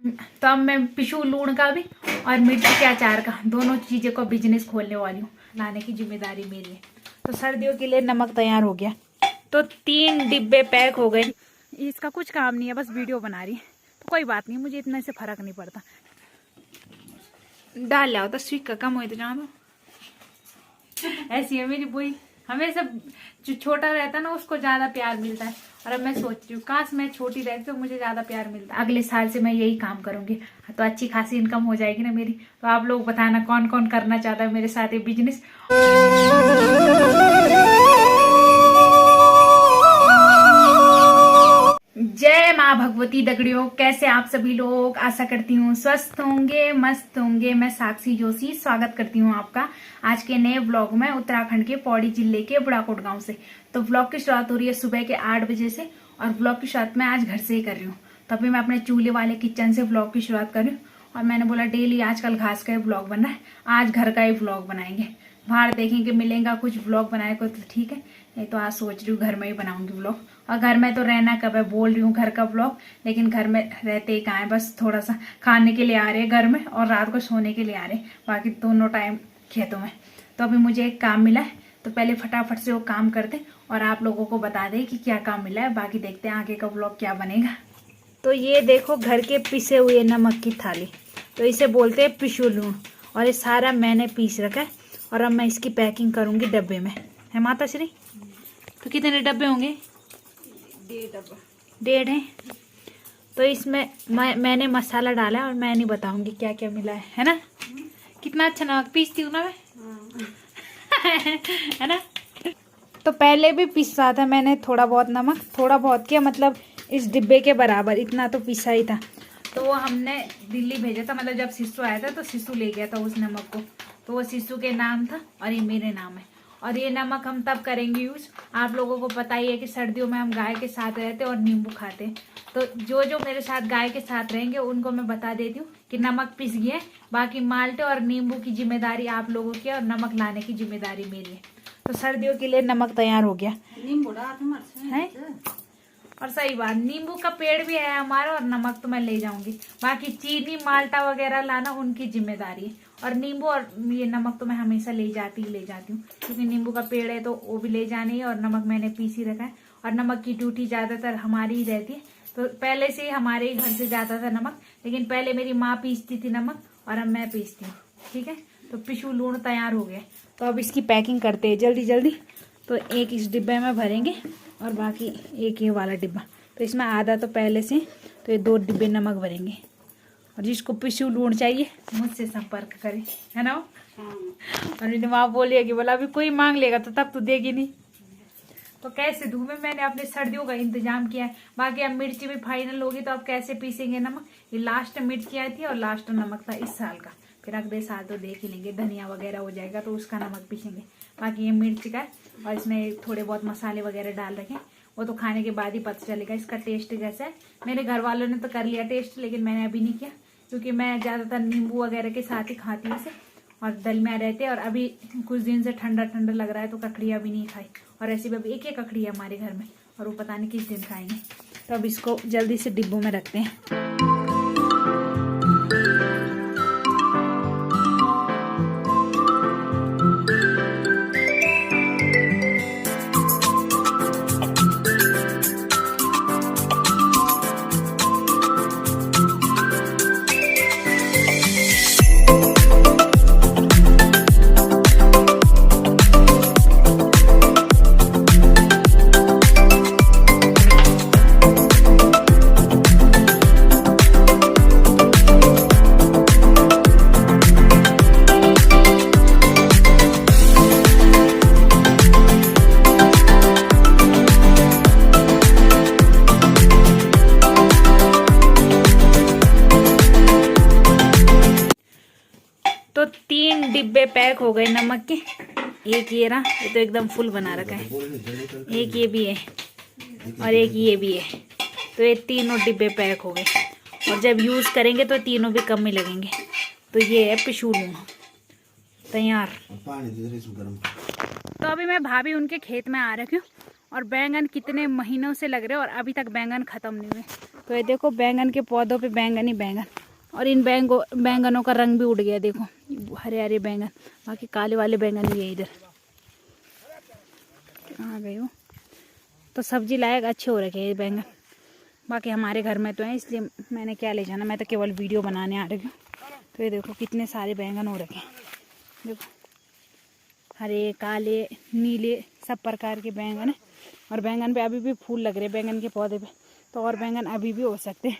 तो अब मैं पिशू लूण का भी और मिर्ची के अचार का दोनों चीज़ों का बिजनेस खोलने वाली हूँ। लाने की जिम्मेदारी मेरी है। तो सर्दियों के लिए नमक तैयार हो गया। तो 3 डिब्बे पैक हो गए। इसका कुछ काम नहीं है, बस वीडियो बना रही है। तो कोई बात नहीं, मुझे इतने से फर्क नहीं पड़ता। डाल लाओ तो स्वीट का कम हो तो जानो। ऐसी है मेरी बुई, हमेशा जो छोटा रहता है ना उसको ज्यादा प्यार मिलता है। और अब मैं सोच रही हूँ काश मैं छोटी रहती तो मुझे ज्यादा प्यार मिलता। अगले साल से मैं यही काम करूंगी तो अच्छी खासी इनकम हो जाएगी ना मेरी। तो आप लोग बताना कौन कौन करना चाहता है मेरे साथ ये बिजनेस। जय माँ भगवती दगड़ियों, कैसे आप सभी लोग। आशा करती हूँ स्वस्थ होंगे, मस्त होंगे। मैं साक्षी जोशी स्वागत करती हूँ आपका आज के नए व्लॉग में उत्तराखंड के पौड़ी जिले के बुढ़ाकोट गांव से। तो व्लॉग की शुरुआत हो रही है सुबह के 8 बजे से और व्लॉग की शुरुआत मैं आज घर से ही कर रही हूँ। तो अभी मैं अपने चूल्हे वाले किचन से व्लॉग की शुरुआत कर रही हूँ। और मैंने बोला डेली आजकल घास का ही व्लॉग बन रहा है, आज घर का ही व्लॉग बनाएंगे। बाहर देखेंगे मिलेगा कुछ व्लॉग बनाए को तो ठीक है, नहीं तो आज सोच रही हूँ घर में ही बनाऊंगी व्लॉग। और घर में तो रहना कब है, बोल रही हूँ घर का व्लॉग, लेकिन घर में रहते ही कहाँ है। बस थोड़ा सा खाने के लिए आ रहे हैं घर में और रात को सोने के लिए आ रहे हैं, बाकी दोनों टाइम खेतों में। तो अभी मुझे एक काम मिला है तो पहले फटाफट से वो काम करते और आप लोगों को बता दें कि क्या काम मिला है। बाकी देखते हैं आगे का व्लॉग क्या बनेगा। तो ये देखो घर के पिसे हुए नमक की थाली, तो इसे बोलते हैं पिशू लूण। और ये सारा मैंने पीस रखा है और अब मैं इसकी पैकिंग करूंगी डब्बे में। है माता श्री? तो कितने डब्बे होंगे? 1.5 है। तो इसमें मैंने मसाला डाला है और मैं नहीं बताऊंगी क्या क्या मिला है ना। कितना अच्छा नमक पीसती हूँ ना मैं। है ना। तो पहले भी पीसा था मैंने थोड़ा बहुत नमक, थोड़ा बहुत क्या मतलब इस डिब्बे के बराबर इतना तो पीसा ही था। तो वो हमने दिल्ली भेजा था, मतलब जब शिशु आया था तो शिशु ले गया था उस नमक को। तो वो शिशु के नाम था और ये मेरे नाम है। और ये नमक हम तब करेंगे यूज, आप लोगों को पता ही है कि सर्दियों में हम गाय के साथ रहते और नींबू खाते। तो जो जो मेरे साथ गाय के साथ रहेंगे उनको मैं बता देती हूँ कि नमक पिस गया है, बाकी माल्टे और नींबू की जिम्मेदारी आप लोगों की और नमक लाने की जिम्मेदारी मेरी है। तो सर्दियों के लिए नमक तैयार हो गया है। और सही बात, नींबू का पेड़ भी है हमारा और नमक तो मैं ले जाऊंगी। बाकी चीनी माल्टा वगैरह लाना उनकी जिम्मेदारी है। और नींबू और ये नमक तो मैं हमेशा ले जाती हूँ क्योंकि नींबू का पेड़ है तो वो भी ले जानी है और नमक मैंने पीस ही रखा है। और नमक की ड्यूटी ज्यादातर हमारी ही रहती है, तो पहले से ही हमारे ही घर से जाता था नमक, लेकिन पहले मेरी माँ पीसती थी नमक और अब मैं पीसती हूँ। ठीक है, तो पिशू लूण तैयार हो गया। तो अब इसकी पैकिंग करते हैं जल्दी जल्दी। तो एक इस डिब्बे में भरेंगे और बाकी एक ये वाला डिब्बा। तो इसमें आधा तो पहले से, तो ये 2 डिब्बे नमक भरेंगे। और जिसको पिशू लूण चाहिए मुझसे संपर्क करे, है ना। और मेरी माँ बोली कि बोला अभी कोई मांग लेगा तो तब तो देगी नहीं। तो कैसे दूँ मैंने अपने सर्दियों का इंतजाम किया है। बाकी अब मिर्ची भी फाइनल होगी तो अब कैसे पीसेंगे नमक। ये लास्ट मिर्ची आई थी और लास्ट नमक था इस साल का, फिर अगले साल तो देख ही लेंगे, धनिया वगैरह हो जाएगा तो उसका नमक पीसेंगे। बाकी ये मिर्च का और इसमें थोड़े बहुत मसाले वगैरह डाल रखे, वो तो खाने के बाद ही पता चलेगा इसका टेस्ट कैसा है। मेरे घर वालों ने तो कर लिया टेस्ट, लेकिन मैंने अभी नहीं किया क्योंकि मैं ज़्यादातर नींबू वगैरह के साथ ही खाती हूँ इसे और दलमिया रहते। और अभी कुछ दिन से ठंडा ठंडा लग रहा है तो ककड़ियाँ भी नहीं खाई, और ऐसे भी अभी एक ककड़ी है हमारे घर में और वो पता नहीं किस दिन खाएंगे। तो अब इसको जल्दी से डिब्बों में रखते हैं। तो 3 डिब्बे पैक हो गए नमक के। एक ये रहा, ये तो एकदम फुल बना रखा है। एक ये भी है और एक ये भी है। तो ये तीनों डिब्बे पैक हो गए और जब यूज़ करेंगे तो तीनों भी कम में लगेंगे। तो ये है पिशू लूण तैयार। तो अभी मैं भाभी उनके खेत में आ रखी हूँ और बैंगन कितने महीनों से लग रहे और अभी तक बैंगन ख़त्म नहीं हुए। तो ये देखो बैंगन के पौधों पे बैंगन ही बैंगन, और इन बैंगनों का रंग भी उड़ गया, देखो हरे हरे बैंगन, बाकी काले वाले बैंगन भी है इधर। आ गई हो तो सब्जी लायक अच्छे हो रखे हैं बैंगन, बाकी हमारे घर में तो है इसलिए मैंने क्या ले जाना, मैं तो केवल वीडियो बनाने आ रही हूँ। तो ये देखो कितने सारे बैंगन हो रखे हैं, देखो हरे काले नीले सब प्रकार के बैंगन है। और बैंगन पे अभी भी फूल लग रहे हैं बैंगन के पौधे पे, तो और बैंगन अभी भी हो सकते हैं।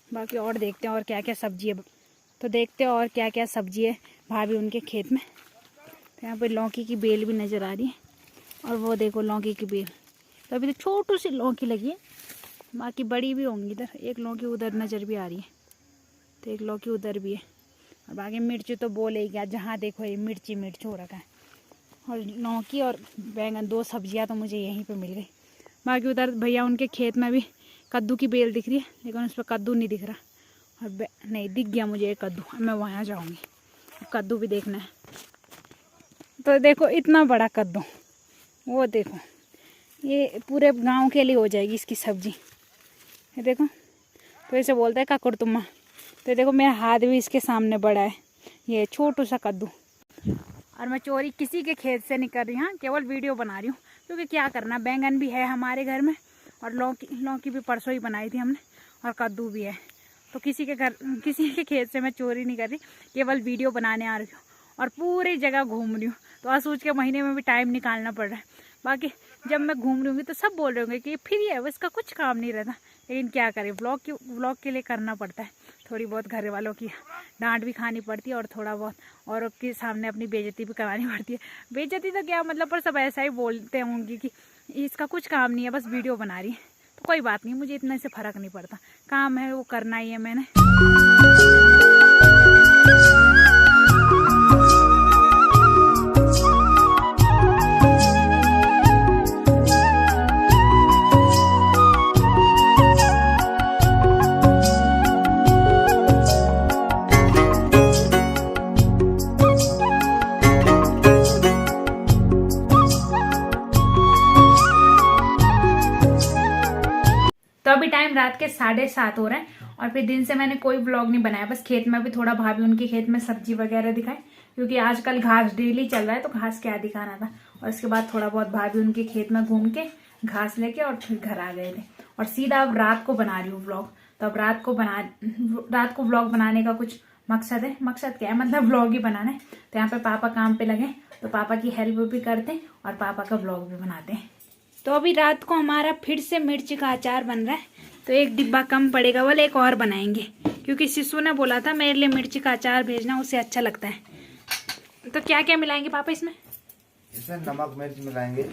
बाकी और देखते हैं और क्या क्या सब्जी है, तो देखते हैं और क्या क्या सब्जी है भाभी उनके खेत में। तो यहाँ पे लौकी की बेल भी नज़र आ रही है, और वो देखो लौकी की बेल, तो अभी तो छोटी सी लौकी लगी है, बाकी बड़ी भी होंगी। इधर एक लौकी उधर नज़र भी आ रही है, तो एक लौकी उधर भी है। और बाकी मिर्च तो बोले ही क्या, जहाँ देखो ये मिर्ची मिर्च हो रखा है। और लौकी और बैंगन 2 सब्जियां तो मुझे यहीं पे मिल गई। बाकी उधर भैया उनके खेत में भी कद्दू की बेल दिख रही है, लेकिन उस पर कद्दू नहीं दिख रहा। और नहीं दिख गया मुझे एक कद्दू, मैं वहाँ जाऊँगी, कद्दू भी देखना है। तो देखो इतना बड़ा कद्दू, वो देखो ये पूरे गांव के लिए हो जाएगी इसकी सब्जी। ये देखो, तो ऐसे बोलता है काकुड़तुम्मा। तो देखो मेरा हाथ भी इसके सामने बड़ा है, ये छोटू सा कद्दू। और मैं चोरी किसी के खेत से नहीं कर रही हूँ, केवल वीडियो बना रही हूँ, क्योंकि क्या करना, बैंगन भी है हमारे घर में, और लौकी भी परसों ही बनाई थी हमने, और कद्दू भी है। तो किसी के खेत से मैं चोरी नहीं कर रही, केवल वीडियो बनाने आ रही हूँ और पूरी जगह घूम रही हूँ। तो आसूज के महीने में भी टाइम निकालना पड़ रहा है। बाकी जब मैं घूम रही हूँ तो सब बोल रहे होंगे कि फ्री है, इसका कुछ काम नहीं रहता, लेकिन क्या करें, व्लॉग के लिए करना पड़ता है। थोड़ी बहुत घर वालों की डांट भी खानी पड़ती है, और थोड़ा बहुत औरों के सामने अपनी बेइज्जती भी करानी पड़ती है। बेइज्जती तो क्या मतलब, पर सब ऐसा ही बोलते होंगे कि इसका कुछ काम नहीं है, बस वीडियो बना रही है। तो कोई बात नहीं, मुझे इतना से फ़र्क नहीं पड़ता, काम है वो करना ही है मैंने। तो अभी टाइम रात के 7:30 हो रहे हैं, और फिर दिन से मैंने कोई व्लॉग नहीं बनाया, बस खेत में भी थोड़ा भाभी उनके खेत में सब्जी वगैरह दिखाई, क्योंकि आजकल घास डेली चल रहा है, तो घास क्या दिखाना था। और इसके बाद थोड़ा बहुत भाभी उनके खेत में घूम के घास लेके और फिर घर आ गए थे। और सीधा अब रात को बना रही हूँ व्लॉग। तो अब रात को व्लॉग बनाने का कुछ मकसद है, मकसद क्या है मतलब व्लॉग ही बनाना है। तो यहाँ पे पापा काम पे लगे, तो पापा की हेल्प भी करते हैं और पापा का व्लॉग भी बनाते हैं। तो अभी रात को हमारा फिर से मिर्च का अचार बन रहा है, तो एक डिब्बा कम पड़ेगा, वाले एक और बनाएंगे, क्योंकि शिशु ने बोला था मेरे लिए मिर्च का अचार भेजना, उसे अच्छा लगता है। तो क्या क्या मिलाएंगे पापा इसमें? इसमें नमक मिर्च मिलाएंगे,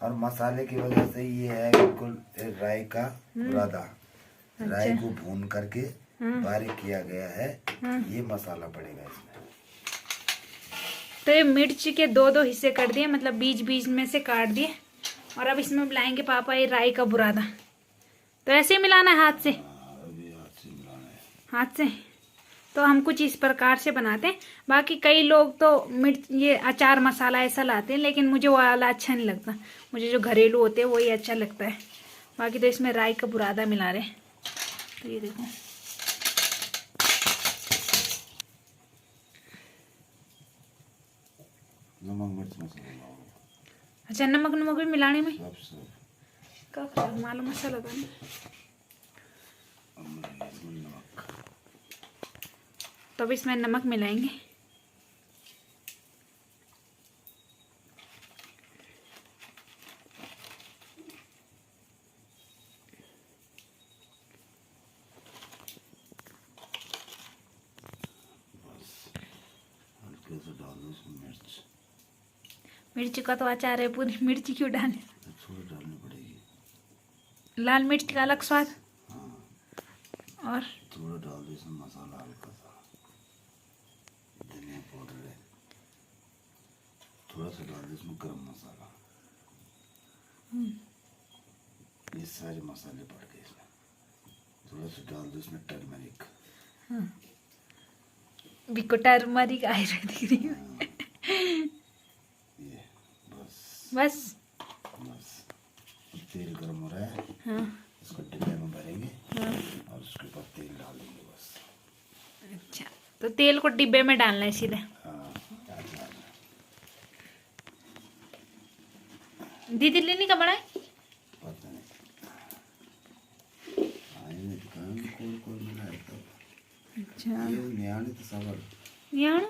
और मसाले की वजह से ये है बिल्कुल राई का बुरादा। अच्छा। राई को भून करके बारीक किया गया है, ये मसाला पड़ेगा इसमें। तो ये मिर्च के 2-2 हिस्से कर दिए, मतलब बीच बीच में से काट दिए। और अब इसमें मिलाएंगे पापा ये राई का बुरादा। तो ऐसे ही मिलाना है हाथ से? अभी हाथ से मिलाना है। हाथ से। तो हम कुछ इस प्रकार से बनाते हैं। बाकी कई लोग तो मिर्च ये अचार मसाला ऐसा लाते हैं, लेकिन मुझे वो वाला अच्छा नहीं लगता, मुझे जो घरेलू होते हैं वही अच्छा लगता है। बाकी तो इसमें राई का बुरादा मिला रहे हैं। तो ये देखो, नमक मिर्च मसाला। अच्छा नमक भी मिलाने में सब का मालूम मसाला था। तो अब इसमें नमक मिलाएंगे। मिर्च का तो अचार है, पूरी मिर्ची क्यों डालनी? थोड़ी डालनी पड़ेगी, लाल मिर्च का अलग स्वाद। हाँ। और थोड़ा डाल दो इसमें मसाला, हल्का सा धनिया पाउडर है, थोड़ा सा डाल दो इसमें गरम मसाला। ये सारे मसाले पड़ गए इसमें। थोड़ा सा डाल दो इसमें टर्मरिक। बिको टर्मरिक आयुर्वेदिक रही है। ये बस बस बस तेल गर्म हो रहा है। हाँ इसको डिब्बे में भरेंगे हाँ। और उसके ऊपर तेल डाल देंगे बस। अच्छा, तो तेल को डिब्बे में डालना है सीधे। हाँ, प्याज डालना। दीदी लिनी का बनाए पता नहीं आईने दुकान कोल मिलाए तो अच्छा ये न्याणी तो सवाल यार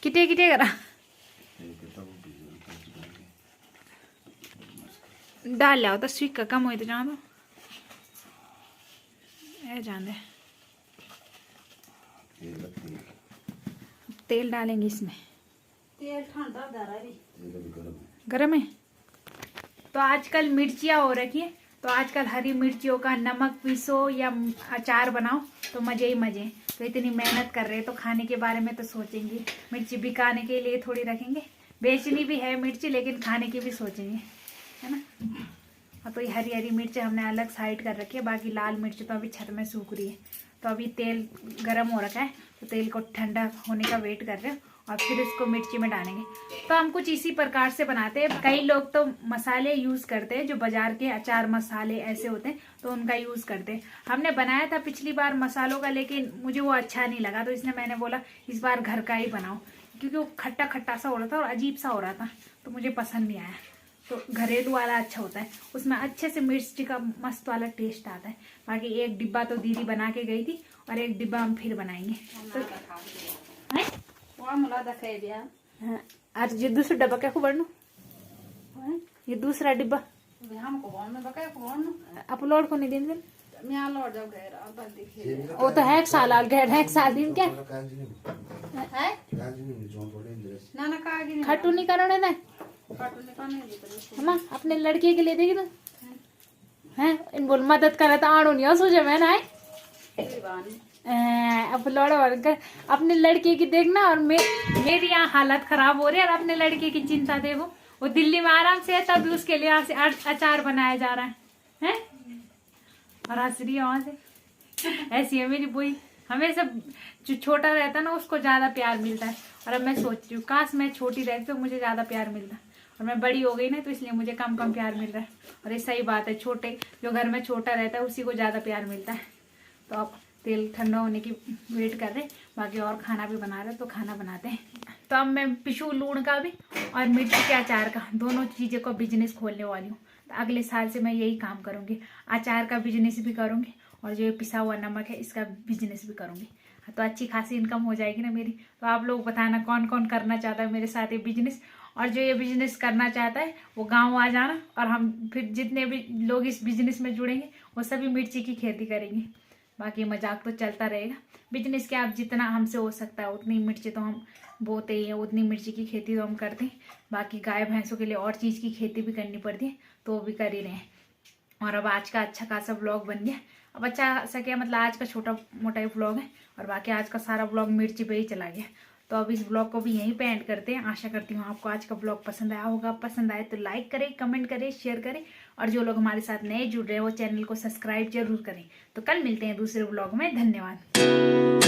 किटे किटे करा डाल लाओ तो स्वीक का कम हो तो जान दो ए जान दे। तेल डालेंगे इसमें। तेल ठंडा धरा भी गरम है। तो आजकल मिर्चियाँ हो रखी है, तो आजकल हरी मिर्चियों का नमक पीसो या अचार बनाओ तो मजे ही मजे। तो इतनी मेहनत कर रहे हैं तो खाने के बारे में तो सोचेंगे। मिर्ची बिकाने के लिए थोड़ी रखेंगे, बेचनी भी है मिर्ची लेकिन खाने की भी सोचेंगे, है ना। और तो ये हरी हरी मिर्च हमने अलग साइड कर रखी है, बाकी लाल मिर्च तो अभी छत में सूख रही है। तो अभी तेल गर्म हो रखा है तो तेल को ठंडा होने का वेट कर रहे हैं और फिर इसको मिर्ची में डालेंगे। तो हम कुछ इसी प्रकार से बनाते हैं। कई लोग तो मसाले यूज करते हैं जो बाजार के अचार मसाले ऐसे होते हैं तो उनका यूज करते हैं। हमने बनाया था पिछली बार मसालों का लेकिन मुझे वो अच्छा नहीं लगा, तो इसलिए मैंने बोला इस बार घर का ही बनाओ, क्योंकि वो खट्टा खट्टा सा हो रहा था और अजीब सा हो रहा था तो मुझे पसंद नहीं आया। तो घरेलू वाला अच्छा होता है, उसमें अच्छे से मिर्ची का मस्त वाला टेस्ट आता है। बाकी एक डिब्बा तो दीदी बना के गई थी और एक डिब्बा हम फिर बनाएंगे। तो हैं? मला दखे दिया हाँ, आज ये दूसरा डब्बा क्या को बढ़ू, ये दूसरा डिब्बा हमको कौन में बके कौन अपलोड को नहीं देंगे। मैं लौट जाओ घर अब दिखे वो तो है एक साल आ गया है, एक साल दिन क्या है ना ना कागी खट्टू नहीं करो ना काटू ने काने दी अम्मा अपने लड़के के लिए देगी तो हैं इन बोल मदद करे तो आड़ो नहीं सोचे मैं ना बानी अपलोड कर अपने लड़के की देखना और मेरी यहाँ हालत खराब हो रही है और अपने लड़के की चिंता देखो। वो दिल्ली में आराम से है तभी उसके लिए यहाँ से अचार बनाया जा रहा है और हंस रही है वहां से। ऐसी है मेरी बुई, हमेशा जो छोटा रहता है ना उसको ज्यादा प्यार मिलता है। और अब मैं सोच रही हूँ काश मैं छोटी रहती तो मुझे ज्यादा प्यार मिलता, और मैं बड़ी हो गई ना तो इसलिए मुझे कम कम प्यार मिल रहा है। और ये सही बात है, छोटे जो घर में छोटा रहता है उसी को ज्यादा प्यार मिलता है। तो अब तेल ठंडा होने की वेट कर रहे, बाकी और खाना भी बना रहे तो खाना बनाते हैं। तो अब मैं पिशू लूण का भी और मिर्ची के अचार का दोनों चीज़ों का बिजनेस खोलने वाली हूँ। तो अगले साल से मैं यही काम करूँगी, अचार का बिजनेस भी करूँगी और जो ये पिसा हुआ नमक है इसका बिजनेस भी करूँगी। तो अच्छी खासी इनकम हो जाएगी ना मेरी। तो आप लोग बताना कौन कौन करना चाहता है मेरे साथ ये बिजनेस, और जो ये बिजनेस करना चाहता है वो गाँव आ जाना और हम फिर जितने भी लोग इस बिजनेस में जुड़ेंगे वो सभी मिर्ची की खेती करेंगे। बाकी मजाक तो चलता रहेगा, बिजनेस के आप जितना हमसे हो सकता है उतनी मिर्ची तो हम बोते ही हैं, उतनी मिर्ची की खेती तो हम करते हैं। बाकी गाय भैंसों के लिए और चीज़ की खेती भी करनी पड़ती है तो वो भी कर ही रहे हैं। और अब आज का अच्छा खासा व्लॉग बन गया। अब अच्छा सा क्या मतलब आज का छोटा मोटा ही व्लॉग है और बाकी आज का सारा व्लॉग मिर्ची पे ही चला गया। तो अब इस ब्लॉग को भी यहीं पे एंड करते हैं। आशा करती हूँ आपको आज का ब्लॉग पसंद आया होगा। पसंद आए तो लाइक करें, कमेंट करें, शेयर करें और जो लोग हमारे साथ नए जुड़ रहे हैं वो चैनल को सब्सक्राइब जरूर करें। तो कल मिलते हैं दूसरे ब्लॉग में। धन्यवाद।